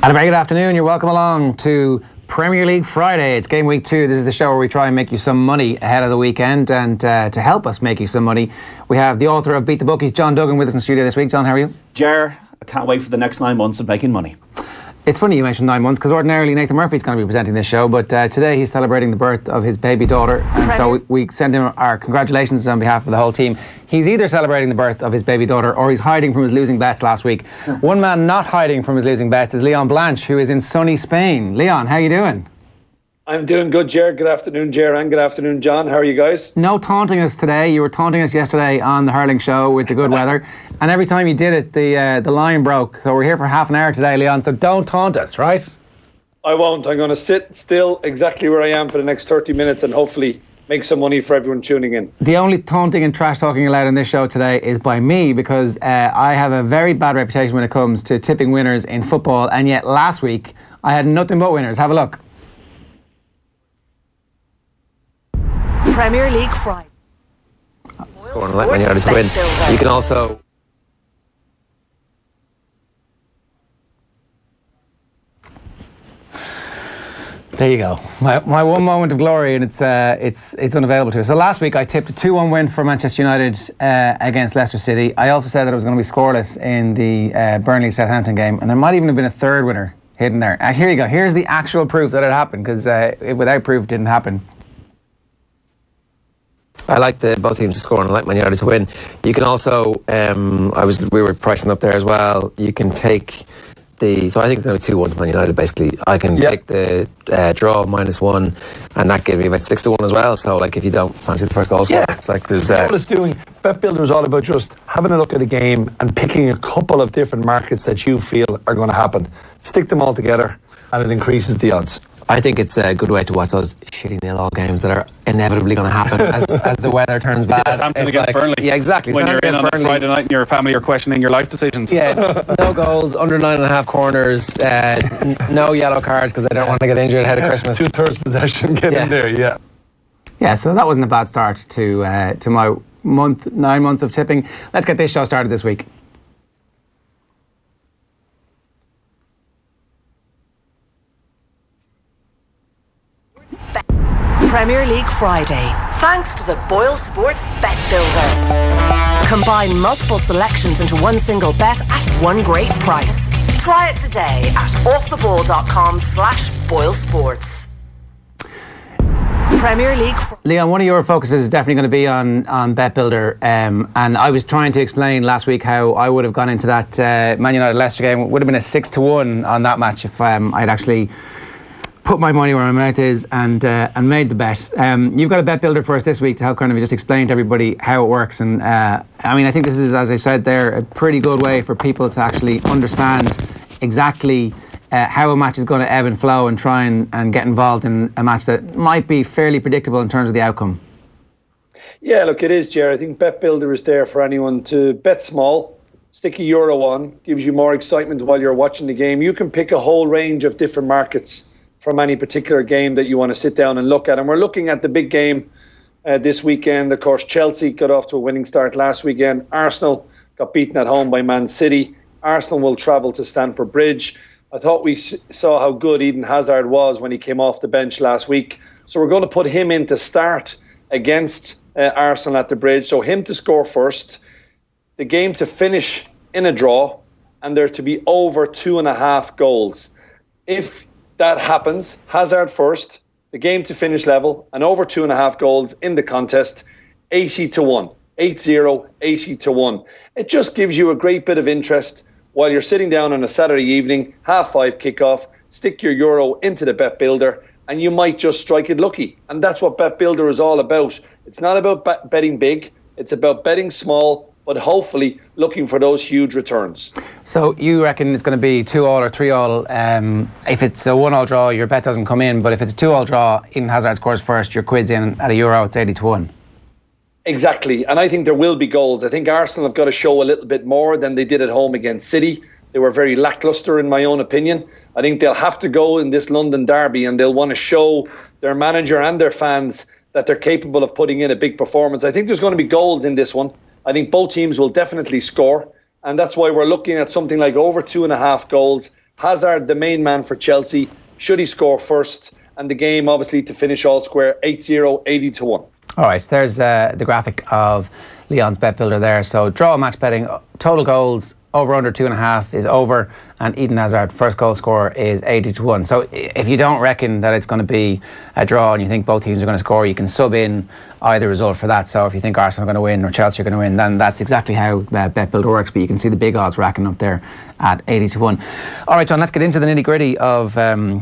And a very good afternoon. You're welcome along to Premier League Friday. It's game week 2. This is the show where we try and make you some money ahead of the weekend. And to help us make you some money, we have the author of Beat the Bookies, John Duggan, with us in the studio this week. John, how are you? Ger, I can't wait for the next 9 months of making money. It's funny you mentioned 9 months, because ordinarily Nathan Murphy's going to be presenting this show, but today he's celebrating the birth of his baby daughter, and so we send him our congratulations on behalf of the whole team. He's either celebrating the birth of his baby daughter or he's hiding from his losing bets last week. One man not hiding from his losing bets is Leon Blanche, who is in sunny Spain. Leon, how are you doing? I'm doing good, Ger. Good afternoon, Ger, and good afternoon, John. How are you guys? No taunting us today. You were taunting us yesterday on the hurling show with the good weather, and every time you did it, the line broke. So we're here for half an hour today, Leon, so don't taunt us, right? I won't. I'm going to sit still exactly where I am for the next 30 minutes and hopefully make some money for everyone tuning in. The only taunting and trash talking allowed in this show today is by me, because I have a very bad reputation when it comes to tipping winners in football, and yet last week I had nothing but winners. Have a look. Premier League Friday. BoyleSports to win. You can also... There you go. My one moment of glory, and it's unavailable to us. So last week I tipped a 2-1 win for Manchester United against Leicester City. I also said that it was going to be scoreless in the Burnley-Southampton game, and there might even have been a third winner hidden there. Here you go. Here's the actual proof that it happened, because without proof it didn't happen. I like both teams to score, and I like Man United to win. You can also, we were pricing up there as well. You can take so I think it's going to be 2-1 to Man United. Basically, I can take the draw -1, and that gave me about 6-1 as well. So, like, if you don't fancy the first goal scorer, it's like there's. What it's doing, Bet Builder is all about just having a look at a game and picking a couple of different markets that you feel are going to happen. Stick them all together, and it increases the odds. I think it's a good way to watch those shitty 0-0 games that are inevitably going to happen as the weather turns bad. Southampton against Burnley. Yeah, exactly. When you're in on a Friday night and your family are questioning your life decisions. Yeah, no goals, under 9.5 corners, no yellow cards because they don't want to get injured ahead of Christmas. 2/3 possession, get in there, yeah. Yeah, so that wasn't a bad start to my 9 months of tipping. Let's get this show started this week. Premier League Friday, thanks to the BoyleSports Bet Builder. Combine multiple selections into one single bet at one great price. Try it today at offtheball.com/BoyleSports. Premier League. Leon, one of your focuses is definitely going to be on Bet Builder, and I was trying to explain last week how I would have gone into that Man United Leicester game. It would have been a 6-1 on that match if I'd actually put my money where my mouth is and made the bet. You've got a Bet Builder for us this week to help kind of just explain to everybody how it works. And I mean, I think this is, as I said there, a pretty good way for people to actually understand exactly how a match is going to ebb and flow and try and get involved in a match that might be fairly predictable in terms of the outcome. Yeah, look, it is, Jerry. I think Bet Builder is there for anyone to bet small, stick a euro on, gives you more excitement while you're watching the game. You can pick a whole range of different markets from any particular game that you want to sit down and look at. And we're looking at the big game this weekend. Of course, Chelsea got off to a winning start last weekend. Arsenal got beaten at home by Man City. Arsenal will travel to Stamford Bridge. I thought we saw how good Eden Hazard was when he came off the bench last week. So we're going to put him in to start against Arsenal at the Bridge. So him to score first, the game to finish in a draw, and there to be over 2.5 goals. If that happens, Hazard first, the game to finish level, and over 2.5 goals in the contest, 80-1. 8-0, 80-1. It just gives you a great bit of interest while you're sitting down on a Saturday evening, 5:30 kickoff, stick your euro into the Bet Builder, and you might just strike it lucky. And that's what Bet Builder is all about. It's not about betting big, it's about betting small, but hopefully looking for those huge returns. So you reckon it's going to be 2-2 or 3-3? If it's a 1-1 draw, your bet doesn't come in, but if it's a 2-2 draw, Eden Hazard scores first, your quid's in at a euro, it's 80-1. Exactly, and I think there will be goals. I think Arsenal have got to show a little bit more than they did at home against City. They were very lacklustre in my own opinion. I think they'll have to go in this London derby and they'll want to show their manager and their fans that they're capable of putting in a big performance. I think there's going to be goals in this one. I think both teams will definitely score, and that's why we're looking at something like over 2.5 goals. Hazard, the main man for Chelsea, should he score first? And the game, obviously, to finish all square, 8-0, 80-1. All right, there's the graphic of Leon's bet builder there. So draw match betting, total goals over under 2.5 is over, and Eden Hazard first goal scorer is 80-1. So if you don't reckon that it's going to be a draw and you think both teams are going to score, you can sub in either result for that. So if you think Arsenal are going to win or Chelsea are going to win, then that's exactly how bet builder works. But you can see the big odds racking up there at 80-1. All right, John, let's get into the nitty gritty of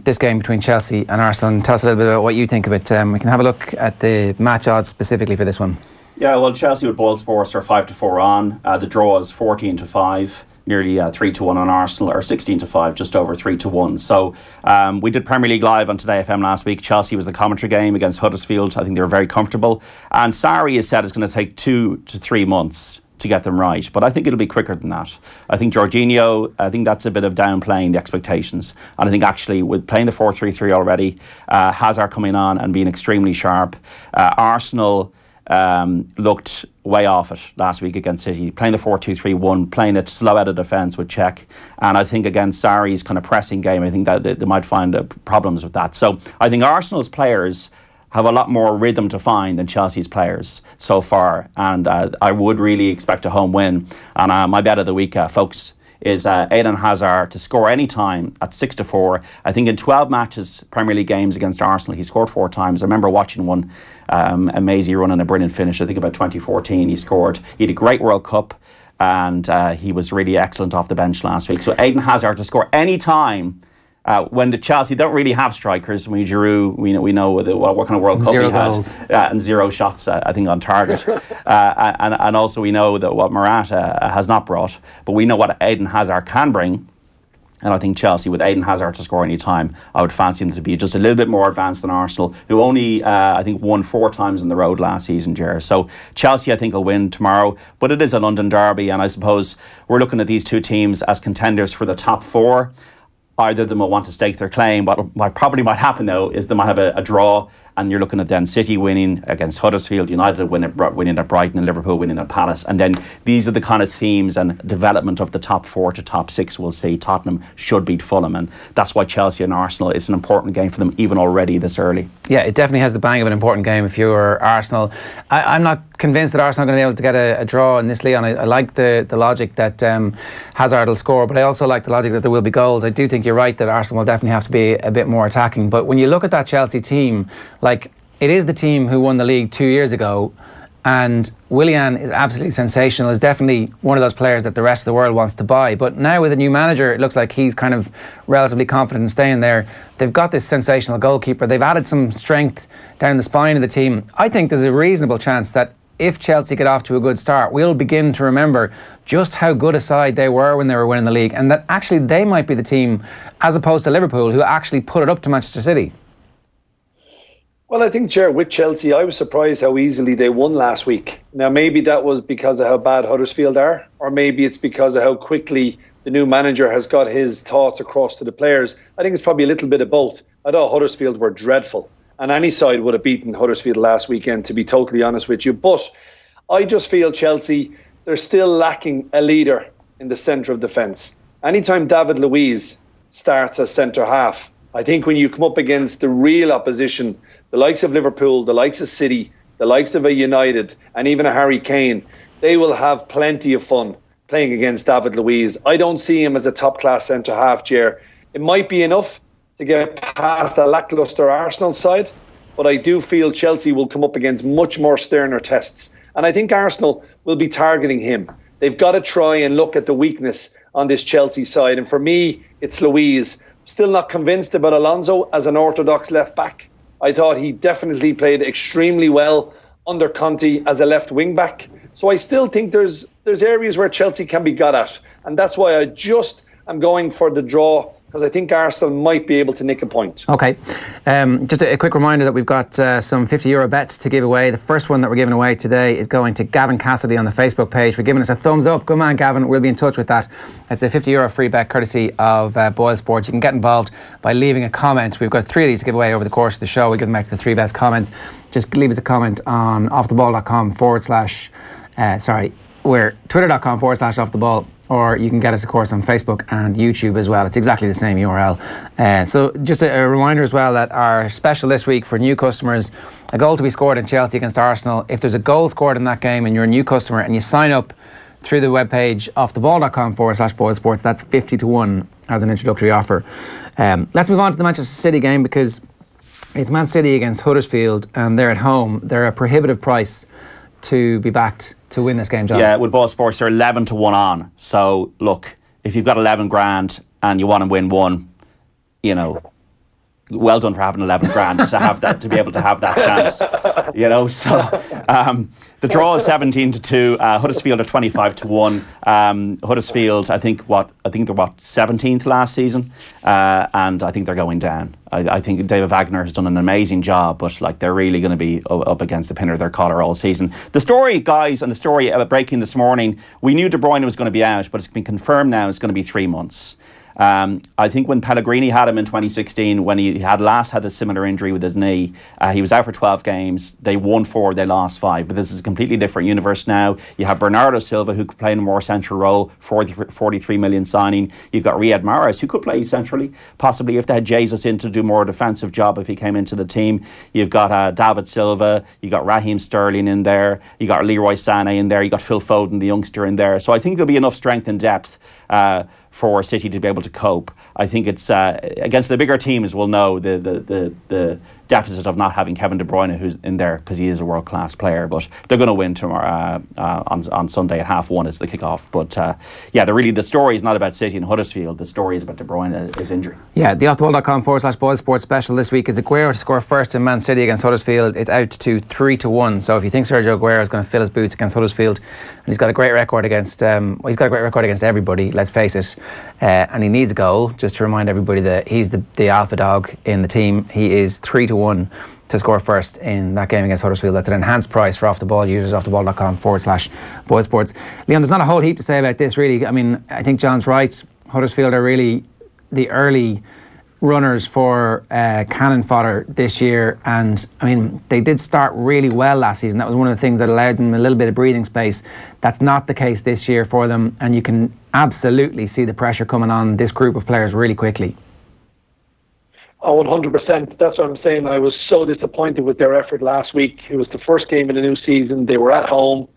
this game between Chelsea and Arsenal, and tell us a little bit about what you think of it. We can have a look at the match odds specifically for this one. Yeah, well, Chelsea with BoyleSports are 5-4 on. The draw is 14-5. Nearly 3-1 on Arsenal, or 16-5, just over 3-1. So we did Premier League Live on Today FM last week. Chelsea was the commentary game against Huddersfield. I think they were very comfortable. And Sarri has said it's going to take 2 to 3 months to get them right. But I think it'll be quicker than that. I think Jorginho, I think that's a bit of downplaying the expectations. And I think actually with playing the 4-3-3 already, Hazard coming on and being extremely sharp, Arsenal looked way off it last week against City, playing the 4-2-3-1, playing it slow out of defence with Cech. And I think against Sarri's kind of pressing game, I think that they might find problems with that. So I think Arsenal's players have a lot more rhythm to find than Chelsea's players so far, and I would really expect a home win. And my bet of the week, folks, is Eden Hazard to score any time at 6-4. I think in 12 matches, Premier League games against Arsenal, he scored 4 times. I remember watching one, a Maisie run and a brilliant finish, I think about 2014 he scored. He had a great World Cup, and he was really excellent off the bench last week. So Eden Hazard to score any time, when the Chelsea don't really have strikers. I mean, Giroud, we know what kind of World Cup he had, and 0 shots, I think, on target. and also we know that what Morata has not brought, but we know what Eden Hazard can bring. And I think Chelsea, with Eden Hazard to score any time, I would fancy them to be just a little bit more advanced than Arsenal, who only, I think, won 4 times on the road last season, Ger. So Chelsea, I think, will win tomorrow. But it is a London derby, and I suppose we're looking at these two teams as contenders for the top 4. Either of them will want to stake their claim. What probably might happen, though, is they might have a draw, and you're looking at then City winning against Huddersfield, United winning at Brighton, and Liverpool winning at Palace. And then these are the kind of themes and development of the top 4 to top 6 we'll see. Tottenham should beat Fulham, and that's why Chelsea and Arsenal is an important game for them, even already this early. Yeah, it definitely has the bang of an important game if you're Arsenal. I'm not convinced that Arsenal are going to be able to get a draw in this, Leon. I like the logic that Hazard will score, but I also like the logic that there will be goals. I do think you're right that Arsenal will definitely have to be a bit more attacking. But when you look at that Chelsea team, like, it is the team who won the league 2 years ago, and Willian is absolutely sensational. Is definitely one of those players that the rest of the world wants to buy. But now with a new manager, it looks like he's kind of relatively confident in staying there. They've got this sensational goalkeeper. They've added some strength down the spine of the team. I think there's a reasonable chance that if Chelsea get off to a good start, we'll begin to remember just how good a side they were when they were winning the league, and that actually they might be the team, as opposed to Liverpool, who actually put it up to Manchester City. Well, I think, Ger, with Chelsea, I was surprised how easily they won last week. Now, maybe that was because of how bad Huddersfield are, or maybe it's because of how quickly the new manager has got his thoughts across to the players. I think it's probably a little bit of both. I thought Huddersfield were dreadful, and any side would have beaten Huddersfield last weekend, to be totally honest with you. But I just feel Chelsea, they're still lacking a leader in the centre of defence. Anytime David Luiz starts as centre half, I think when you come up against the real opposition, the likes of Liverpool, the likes of City, the likes of a United, and even a Harry Kane, they will have plenty of fun playing against David Luiz. I don't see him as a top-class centre-half, Ger. It might be enough to get past a lacklustre Arsenal side, but I do feel Chelsea will come up against much more sterner tests. And I think Arsenal will be targeting him. They've got to try and look at the weakness on this Chelsea side. And for me, it's Luiz. Still not convinced about Alonso as an orthodox left-back. I thought he definitely played extremely well under Conte as a left wing-back. So I still think there's areas where Chelsea can be got at. And that's why I just am going for the draw, because I think Arsenal might be able to nick a point. OK. Just a quick reminder that we've got some €50 bets to give away. The first one that we're giving away today is going to Gavin Cassidy on the Facebook page for giving us a thumbs up. Good man, Gavin. We'll be in touch with that. It's a €50 free bet courtesy of BoyleSports. You can get involved by leaving a comment. We've got 3 of these to give away over the course of the show. We give them out to the 3 best comments. Just leave us a comment on offtheball.com / we're twitter.com / offtheball. or you can get us, of course, on Facebook and YouTube as well. It's exactly the same URL. So just a reminder as well that our special this week for new customers, a goal to be scored in Chelsea against Arsenal. If there's a goal scored in that game and you're a new customer and you sign up through the webpage offtheball.com/BoyleSports, that's 50 to 1 as an introductory offer. Let's move on to the Manchester City game, because it's Man City against Huddersfield and they're at home. They're a prohibitive price to be backed to win this game, John. Yeah, with BoyleSports, they're 11 to 1 on. So, look, if you've got 11 grand and you want to win one, you know, well done for having 11 grand to have that, to be able to have that chance, you know. So the draw is 17 to 2. Huddersfield are 25 to 1. Huddersfield, I think they're 17th last season, and I think they're going down. I think David Wagner has done an amazing job, but like they're really going to be up against the pin of their collar all season. The story, guys, and the story breaking this morning, we knew De Bruyne was going to be out, but it's been confirmed now it's going to be 3 months. I think when Pellegrini had him in 2016, when he had last had a similar injury with his knee, he was out for 12 games. They won 4, they lost 5. But this is a completely different universe now. You have Bernardo Silva, who could play in a more central role, 43 million signing. You've got Riyad Mahrez, who could play centrally, possibly if they had Jesus in to do more defensive job if he came into the team. You've got David Silva, you've got Raheem Sterling in there, you got Leroy Sané in there, you got Phil Foden, the youngster, in there. So I think there'll be enough strength and depth for City to be able to cope. I think it's against the bigger teams will know the deficit of not having Kevin De Bruyne who's in there, because he is a world-class player. But they're going to win tomorrow on Sunday at 1:30 is the kickoff. But the story is not about City and Huddersfield. The story is about De Bruyne, his injury. Yeah, the offtheball.com/BoyleSports special this week is Aguero to score first in Man City against Huddersfield. It's out to 3 to 1. So if you think Sergio Aguero is going to fill his boots against Huddersfield, and he's got a great record against everybody, let's face it, and he needs a goal. Just to remind everybody that he's the alpha dog in the team. He is 3 to 1 to score first in that game against Huddersfield. That's an enhanced price for Off The Ball users, offtheball.com/BoyleSports. Leon, there's not a whole heap to say about this, really. I mean, I think John's right. Huddersfield are really the early runners for cannon fodder this year, and I mean, they did start really well last season. That was one of the things that allowed them a little bit of breathing space. That's not the case this year for them, and you can absolutely see the pressure coming on this group of players really quickly. Oh, 100%. That's what I'm saying. I was so disappointed with their effort last week. It was the first game in the new season. They were at home,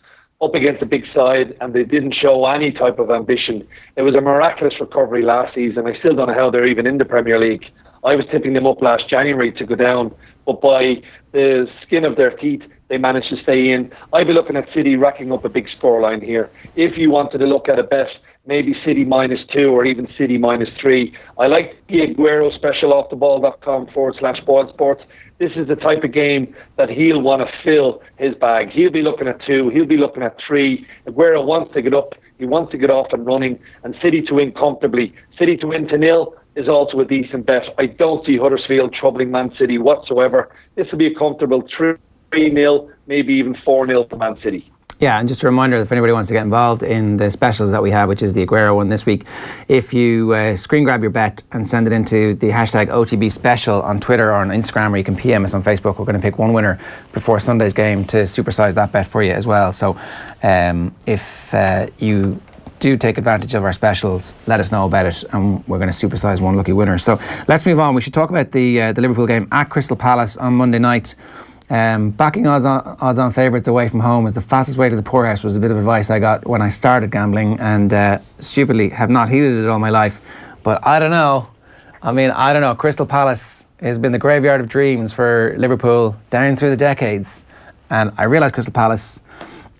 up against a big side, and they didn't show any type of ambition. It was a miraculous recovery last season. I still don't know how they're even in the Premier League. I was tipping them up last January to go down, but by the skin of their teeth, they managed to stay in. I'd be looking at City racking up a big scoreline here. If you wanted to look at a bet, maybe City -2 or even City -3. I like the Aguero special off theball.com/BoyleSports. This is the type of game that he'll want to fill his bag. He'll be looking at 2. He'll be looking at 3. Aguero wants to get up. He wants to get off and running. And City to win comfortably. City to win to 0 is also a decent bet. I don't see Huddersfield troubling Man City whatsoever. This will be a comfortable 3-0, maybe even 4-0 to Man City. Yeah, and just a reminder, if anybody wants to get involved in the specials that we have, which is the Aguero one this week, if you screen grab your bet and send it into the hashtag OTB special on Twitter or on Instagram, or you can PM us on Facebook, we're going to pick one winner before Sunday's game to supersize that bet for you as well. So if you do take advantage of our specials, let us know about it, and we're going to supersize one lucky winner. So let's move on. We should talk about the Liverpool game at Crystal Palace on Monday night. Backing odds-on favourites away from home is the fastest way to the poorhouse, was a bit of advice I got when I started gambling, and stupidly have not heeded it all my life. But I don't know. Crystal Palace has been the graveyard of dreams for Liverpool down through the decades, and I realise Crystal Palace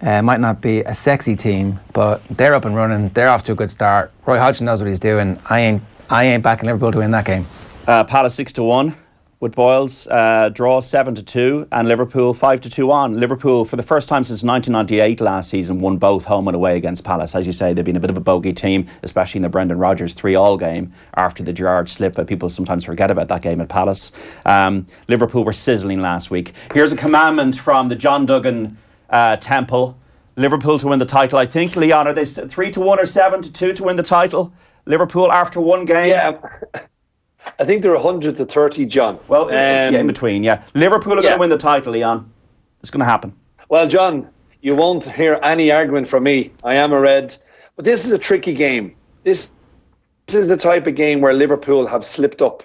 might not be a sexy team, but they're up and running. They're off to a good start. Roy Hodgson knows what he's doing. I ain't backing Liverpool to win that game. Palace 6 to 1. With Boyles, draw 7 to 2, and Liverpool 5 to 2 on. Liverpool, for the first time since 1998 last season, won both home and away against Palace. As you say, they've been a bit of a bogey team, especially in the Brendan Rodgers 3-3 game after the Gerrard slip. People sometimes forget about that game at Palace. Liverpool were sizzling last week. Here's a commandment from the John Duggan Temple. Liverpool to win the title. I think, Leon, are they 3 to 1 or 7 to 2 to win the title? Liverpool after one game? Yeah. I think they're 100 to 30, John. Well, in between, yeah. Liverpool are going to win the title, Leon. It's going to happen. Well, John, you won't hear any argument from me. I am a Red. But this is a tricky game. This is the type of game where Liverpool have slipped up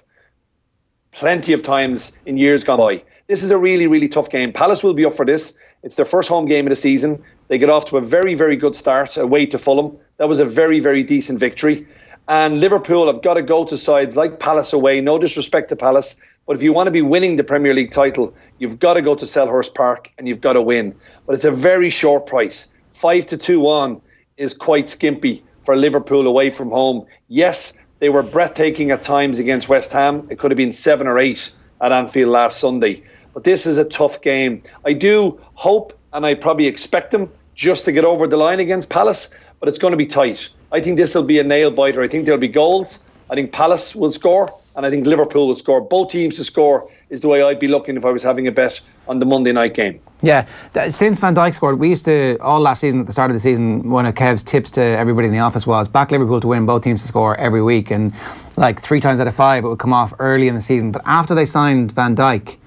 plenty of times in years gone by. This is a really, really tough game. Palace will be up for this. It's their first home game of the season. They get off to a very, very good start away to Fulham. That was a very, very decent victory. And Liverpool have got to go to sides like Palace away. No disrespect to Palace, but if you want to be winning the Premier League title, you've got to go to Selhurst Park and you've got to win. But it's a very short price. 5-2 on is quite skimpy for Liverpool away from home. Yes, they were breathtaking at times against West Ham. It could have been 7 or 8 at Anfield last Sunday. But this is a tough game. I do hope, and I probably expect them just to get over the line against Palace, but it's going to be tight. I think this will be a nail-biter. I think there'll be goals. I think Palace will score, and I think Liverpool will score. Both teams to score is the way I'd be looking if I was having a bet on the Monday night game. Yeah, since Van Dijk scored, we used to, all last season, at the start of the season, one of Kev's tips to everybody in the office was back Liverpool to win, both teams to score every week. And like 3 times out of 5, it would come off early in the season. But after they signed Van Dijk,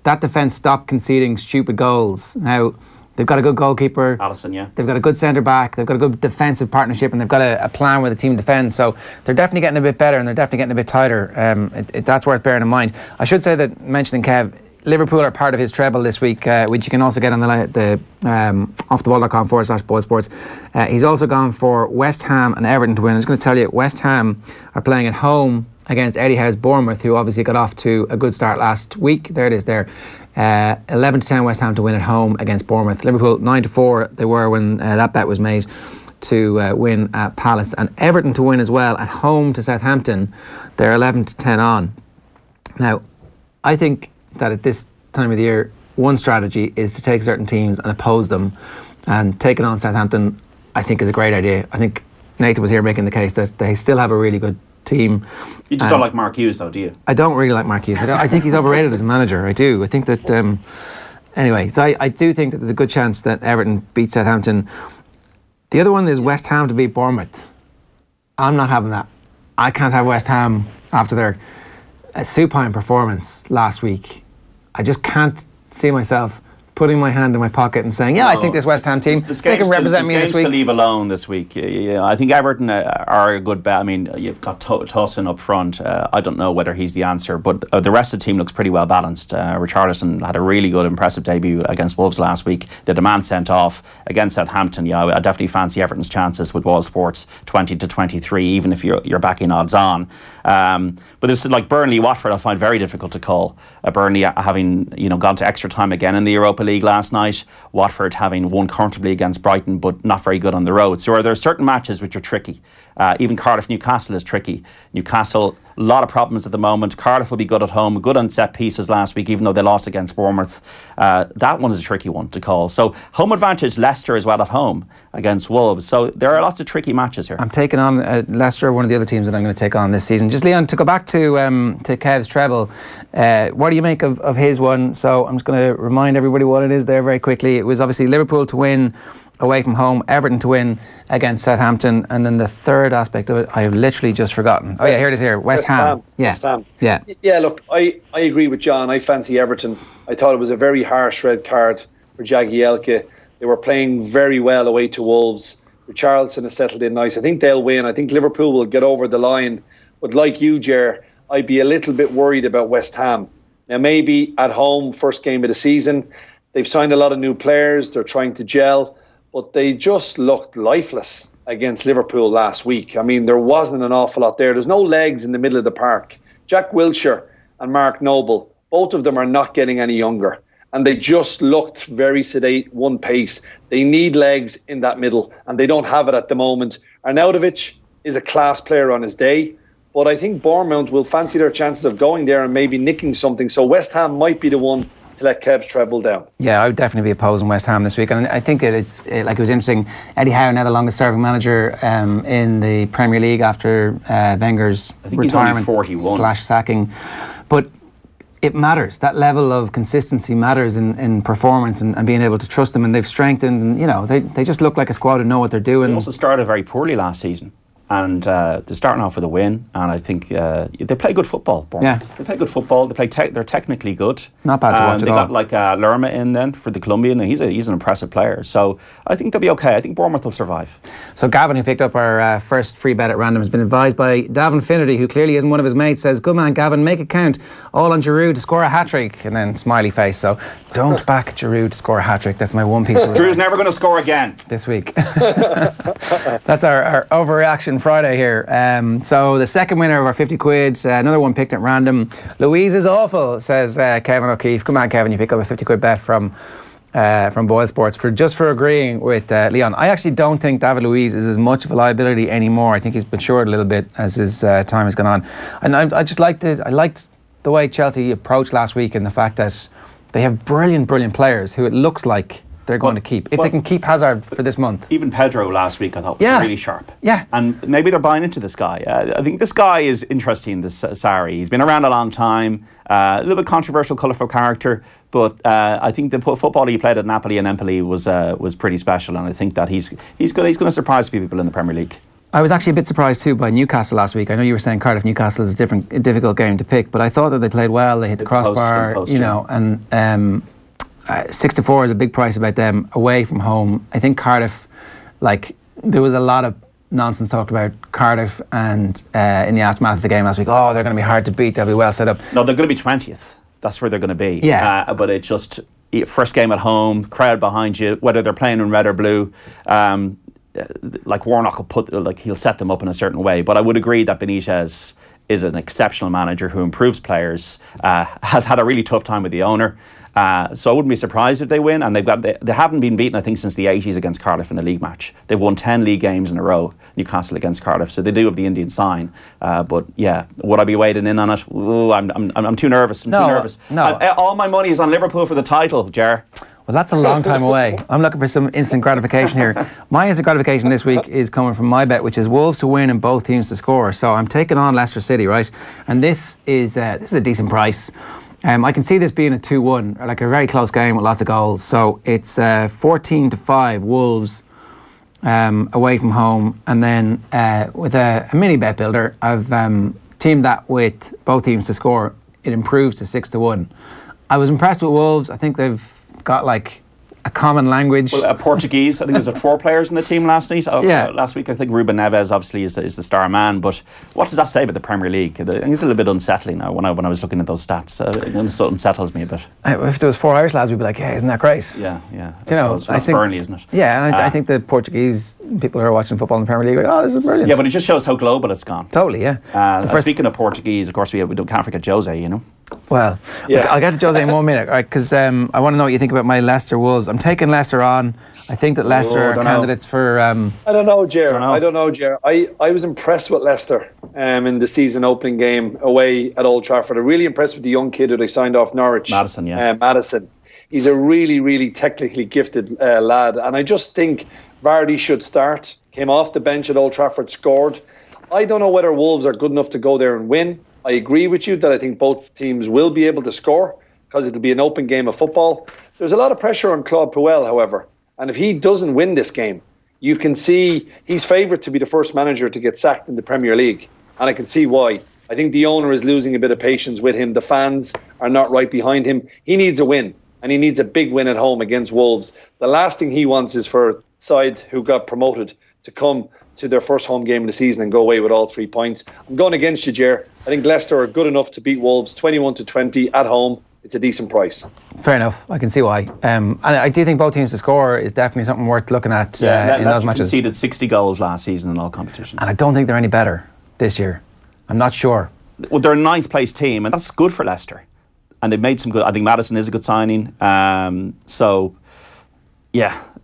that defence stopped conceding stupid goals. Now, they've got a good goalkeeper. Alisson, yeah. They've got a good centre-back. They've got a good defensive partnership, and they've got a plan where the team defends. So they're definitely getting a bit better, and they're definitely getting a bit tighter. That's worth bearing in mind. I should say that, mentioning Kev, Liverpool are part of his treble this week, which you can also get on the offtheball.com/BoyleSports. He's also gone for West Ham and Everton to win. I'm just going to tell you, West Ham are playing at home against Eddie Howe's Bournemouth, who obviously got off to a good start last week. There it is there. 11-10 West Ham to win at home against Bournemouth. Liverpool 9-4 they were when that bet was made to win at Palace. And Everton to win as well at home to Southampton. They're 11-10 on. Now, I think that at this time of the year, one strategy is to take certain teams and oppose them, and taking on Southampton I think is a great idea. I think Nathan was here making the case that they still have a really good team. You just don't like Mark Hughes though, do you? I don't really like Mark Hughes. I think he's overrated as a manager. I do. I think that anyway, so I do think that there's a good chance that Everton beat Southampton. The other one is West Ham to beat Bournemouth. I'm not having that. I can't have West Ham after their supine performance last week. I just can't see myself putting my hand in my pocket and saying, I think this West Ham team, they can represent me this week. To leave alone this week. Yeah, I think Everton are a good bet. I mean, you've got Tosin up front. I don't know whether he's the answer, but the rest of the team looks pretty well balanced. Richarlison had a really good, impressive debut against Wolves last week. The man sent off against Southampton. Yeah, I definitely fancy Everton's chances with BoyleSports 20-23, even if you're backing odds on. But there's like Burnley, Watford, I find very difficult to call. Burnley having gone to extra time again in the Europa League last night. Watford having won comfortably against Brighton, but not very good on the road. So there are certain matches which are tricky. Even Cardiff-Newcastle is tricky. Newcastle, a lot of problems at the moment. Cardiff will be good at home, good on set pieces last week, even though they lost against Bournemouth. That one is a tricky one to call. So home advantage, Leicester as well at home against Wolves. So there are lots of tricky matches here. I'm taking on Leicester, one of the other teams that I'm going to take on this season. Just Leon, to go back to Kev's treble, what do you make of his one? So I'm just going to remind everybody what it is there very quickly. It was obviously Liverpool to win away from home, Everton to win against Southampton, and then the third aspect of it I have literally just forgotten. Oh yeah, here it is here. West Ham. Yeah. West Ham. Yeah. Yeah, look, I agree with John. I fancy Everton. I thought it was a very harsh red card for Jagielka. They were playing very well away to Wolves. Richarlison has settled in nice. I think they'll win. I think Liverpool will get over the line. But like you, Ger, I'd be a little bit worried about West Ham. Now maybe at home, first game of the season, they've signed a lot of new players. They're trying to gel. But they just looked lifeless against Liverpool last week. I mean, there wasn't an awful lot there. There's no legs in the middle of the park. Jack Wilshere and Mark Noble, both of them are not getting any younger. And they just looked very sedate, one pace. They need legs in that middle, and they don't have it at the moment. Arnautovic is a class player on his day, but I think Bournemouth will fancy their chances of going there and maybe nicking something. So West Ham might be the one to let Kev's treble down. Yeah, I would definitely be opposing West Ham this week, and I think it was interesting. Eddie Howe, now the longest serving manager in the Premier League after Wenger's retirement / sacking, but it matters. That level of consistency matters in performance and being able to trust them, and they've strengthened, and they just look like a squad who know what they're doing. They also started very poorly last season. and they're starting off with a win, and I think they play good football. Bournemouth. They play good football. They play. They're technically good. Not bad to watch They at all. got like Lerma in then for the Colombian, and he's an impressive player. So I think they'll be okay. I think Bournemouth will survive. So Gavin, who picked up our first free bet at random, has been advised by Davin Finnerty, who clearly isn't one of his mates, says, "Good man, Gavin, make it count. All on Giroud to score a hat-trick," and then smiley face. So don't back Giroud to score a hat-trick. That's my one piece of advice. Drew's never going to score again This week. That's our overreaction Friday here. So the second winner of our 50 quid, another one picked at random. Louise is awful, says Kevin O'Keefe. Come on, Kevin, you pick up a 50 quid bet from BoyleSports for agreeing with Leon. I actually don't think David Luiz is as much of a liability anymore. I think he's matured a little bit as his time has gone on. And I liked the way Chelsea approached last week, and the fact that they have brilliant players who it looks like they're going to keep. If they can keep Hazard for this month. Even Pedro last week I thought was really sharp. Yeah. And maybe they're buying into this guy. I think this guy is interesting, this Sarri. He's been around a long time, a little bit controversial, colourful character, but I think the football he played at Napoli and Empoli was pretty special, and I think that he's going to surprise a few people in the Premier League. I was actually a bit surprised too by Newcastle last week. I know you were saying Cardiff Newcastle is a difficult game to pick, but I thought that they played well. They hit the crossbar, and 6-4 is a big price about them away from home. I think Cardiff, there was a lot of nonsense talked about Cardiff, and in the aftermath of the game last week, they're going to be hard to beat. They'll be well set up. No, they're going to be 20th. That's where they're going to be. Yeah. But it's just first game at home, crowd behind you, whether they're playing in red or blue. Like Warnock will he'll set them up in a certain way. But I would agree that Benitez is an exceptional manager who improves players, has had a really tough time with the owner. So I wouldn't be surprised if they win, and they haven't been beaten, I think, since the 80s against Cardiff in a league match. They've won 10 league games in a row, Newcastle against Cardiff, so they do have the Indian sign. But yeah, would I be wading in on it? Ooh, I'm too nervous. I'm too nervous. No. All my money is on Liverpool for the title, Ger. Well, that's a long time away. I'm looking for some instant gratification here. My instant gratification this week is coming from my bet, which is Wolves to win and both teams to score. So I'm taking on Leicester City, right? And this is a decent price. I can see this being a 2-1, like a very close game with lots of goals. So it's 14-5 Wolves away from home, and then with a mini bet builder, I've teamed that with both teams to score. It improves to 6-1. I was impressed with Wolves. I think they've got a common language. Well, Portuguese. I think there was 4 players in the team last night. Last week, I think Ruben Neves obviously is the star man. But what does that say about the Premier League? I think it's a little bit unsettling now when I was looking at those stats. It unsettles me a bit. If there was 4 Irish lads, we'd be like, "Yeah, isn't that great?" Yeah. That's Burnley, isn't it? Yeah, and I think the Portuguese people who are watching football in the Premier League are like, "Oh, this is brilliant." Yeah, but it just shows how global it's gone. Totally, yeah. Speaking of Portuguese, of course, we can't forget Jose. You know. Well, I'll get to Jose in 1 minute, right? Because I want to know what you think about my Leicester Wolves. I'm taking Leicester on. I think that Leicester are candidates for. I don't know, Ger. I was impressed with Leicester in the season opening game away at Old Trafford. I'm really impressed with the young kid who they signed off Norwich. Maddison, Maddison. He's a really, really technically gifted lad, and I just think Vardy should start. Came off the bench at Old Trafford, scored. I don't know whether Wolves are good enough to go there and win. I agree with you that I think both teams will be able to score because it'll be an open game of football. There's a lot of pressure on Claude Puel, however, and if he doesn't win this game, you can see he's favoured to be the first manager to get sacked in the Premier League, and I can see why. I think the owner is losing a bit of patience with him. The fans are not right behind him. He needs a win, and he needs a big win at home against Wolves. The last thing he wants is for a side who got promoted to come to their first home game of the season and go away with all 3 points. I'm going against you, Ger. I think Leicester are good enough to beat Wolves 21-20 at home. It's a decent price. Fair enough. I can see why. And I do think both teams to score is definitely something worth looking at in those matches. Leicester conceded 60 goals last season in all competitions. And I don't think they're any better this year. I'm not sure. Well, they're a 9th place team, and that's good for Leicester. And they've made some good. I think Maddison is a good signing.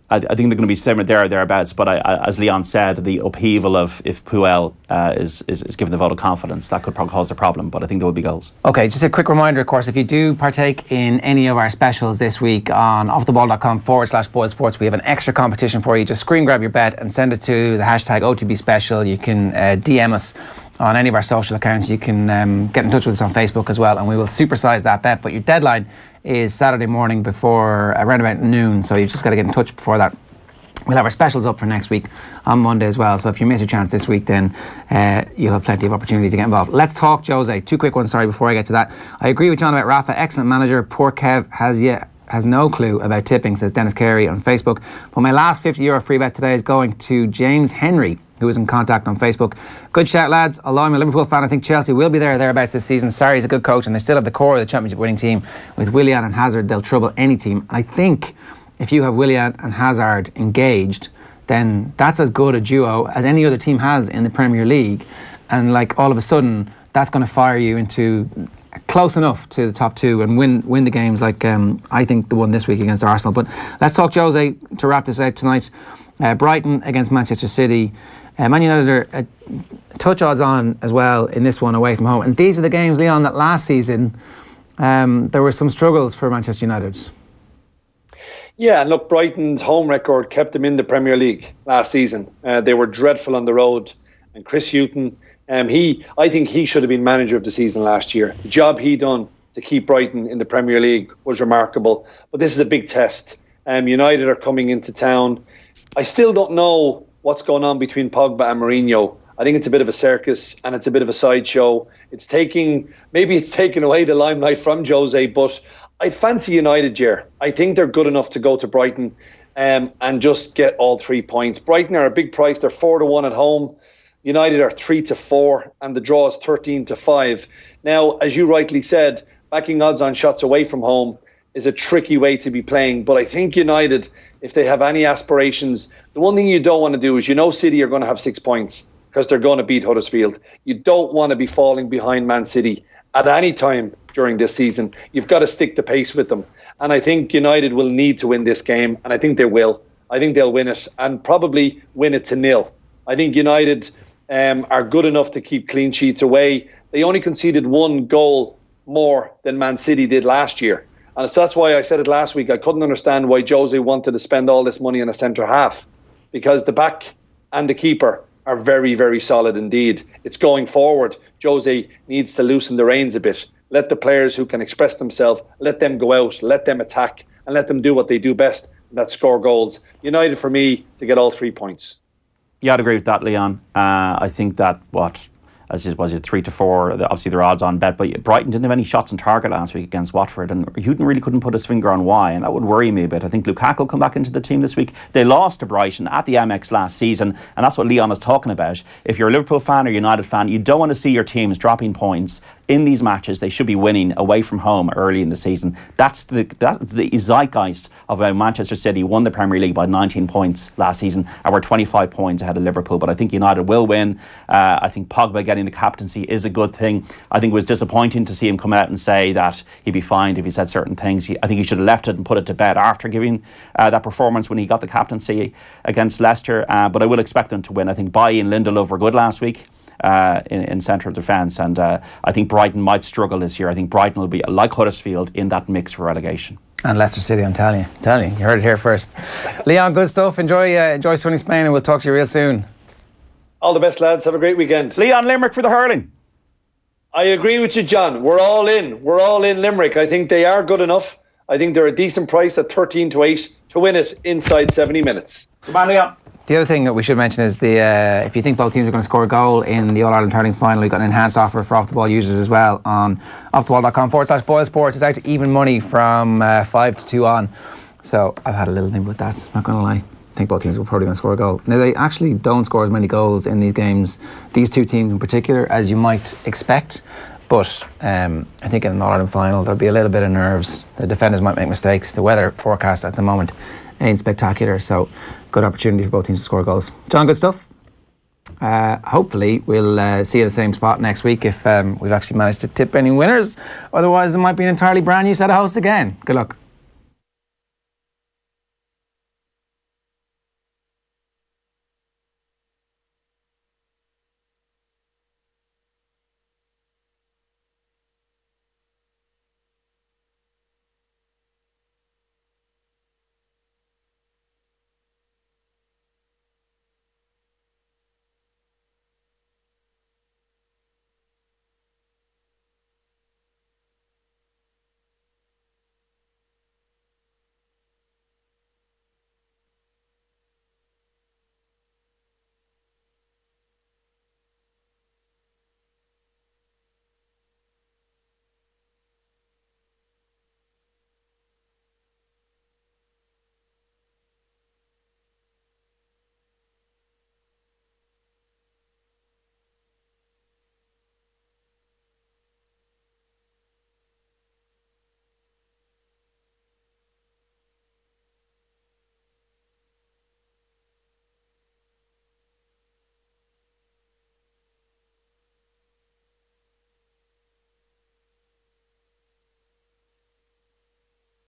I think they're going to be similar thereabouts. But as Leon said, the upheaval of if Puel is given the vote of confidence, that could probably cause a problem. But I think there will be goals. Okay, just a quick reminder, of course, if you do partake in any of our specials this week on offtheball.com/BoyleSports, we have an extra competition for you. Just screen grab your bet and send it to the hashtag OTB Special. You can DM us on any of our social accounts. You can get in touch with us on Facebook as well, and we will supersize that bet. But your deadline is Saturday morning before around about noon, so you've just got to get in touch before that. We'll have our specials up for next week on Monday as well. So if you miss your chance this week, then you'll have plenty of opportunity to get involved. Let's talk Jose. 2 quick ones, sorry, before I get to that. I agree with John about Rafa. Excellent manager. Poor Kev has no clue about tipping, says Dennis Carey on Facebook. But my last €50 free bet today is going to James Henry, who was in contact on Facebook. Good shout, lads. Although I'm a Liverpool fan, I think Chelsea will be thereabouts this season. Sarri is a good coach, and they still have the core of the championship winning team. With Willian and Hazard, they'll trouble any team. I think if you have Willian and Hazard engaged, then that's as good a duo as any other team has in the Premier League. And like all of a sudden, that's going to fire you into close enough to the top 2 and win the games like I think the one this week against Arsenal. But let's talk Jose to wrap this out tonight. Brighton against Manchester City. Man United are touch odds on as well in this one away from home. And these are the games, Leon, that last season there were some struggles for Manchester United. Yeah, and look, Brighton's home record kept them in the Premier League last season. They were dreadful on the road. And Chris Hughton, I think he should have been manager of the season last year. The job he done to keep Brighton in the Premier League was remarkable. But this is a big test. United are coming into town. I still don't know what's going on between Pogba and Mourinho. I think it's a bit of a circus and it's a bit of a sideshow. Maybe it's taking away the limelight from Jose, but I'd fancy United, Ger. I think they're good enough to go to Brighton and just get all 3 points. Brighton are a big price. They're 4-1 at home. United are 3-4, and the draw is 13-5. Now, as you rightly said, backing odds on shots away from home is a tricky way to be playing. But I think United, if they have any aspirations, the one thing you don't want to do is, City are going to have 6 points because they're going to beat Huddersfield. You don't want to be falling behind Man City at any time during this season. You've got to stick the pace with them. And I think United will need to win this game, and I think they will. I think they'll win it, and probably win it to 0. I think United are good enough to keep clean sheets away. They only conceded 1 goal more than Man City did last year. And so that's why I said it last week. I couldn't understand why Jose wanted to spend all this money on a centre half, because the back and the keeper are very, very solid indeed. It's going forward. Jose needs to loosen the reins a bit. Let the players who can express themselves, let them go out, let them attack, and let them do what they do best, and that's score goals. United, for me, to get all 3 points. Yeah, I'd agree with that, Leon. I think that, was it 3-4? Obviously, they're odds on bet, but Brighton didn't have any shots on target last week against Watford, and Hughton really couldn't put his finger on why, and that would worry me a bit. I think Lukaku will come back into the team this week. They lost to Brighton at the Amex last season, and that's what Leon is talking about. If you're a Liverpool fan or United fan, you don't want to see your teams dropping points in these matches. They should be winning away from home early in the season. That's the zeitgeist of how Manchester City won the Premier League by 19 points last season, and we're 25 points ahead of Liverpool. But I think United will win. I think Pogba getting the captaincy is a good thing. I think it was disappointing to see him come out and say that he'd be fined if he said certain things. I think he should have left it and put it to bed after giving that performance when he got the captaincy against Leicester. But I will expect them to win. I think Bailly and Lindelof were good last week in centre of defence, and I think Brighton might struggle this year. I think Brighton will be, like Huddersfield, in that mix for relegation. And Leicester City, I'm telling you, you heard it here first. Leon, good stuff. Enjoy sunny Spain, and we'll talk to you real soon. All the best, lads. Have a great weekend. Leon, Limerick for the hurling. I agree with you, John. We're all in Limerick. I think they are good enough. I think they're a decent price at 13-8 to win it inside 70 minutes. Come on, Leon. The other thing that we should mention is if you think both teams are going to score a goal in the All-Ireland hurling final, we've got an enhanced offer for off-the-ball users as well on offtheball.com/BoyleSports. It's out to even money from 5-2 on. So I've had a little nibble with that, not going to lie. I think both teams are probably going to score a goal. Now, they actually don't score as many goals in these games, these two teams in particular, as you might expect. But I think in an All-Ireland final, there'll be a little bit of nerves. The defenders might make mistakes. The weather forecast at the moment ain't spectacular, so good opportunity for both teams to score goals. John, good stuff. Hopefully we'll see you in the same spot next week if we've actually managed to tip any winners. Otherwise, it might be an entirely brand new set of hosts again. Good luck.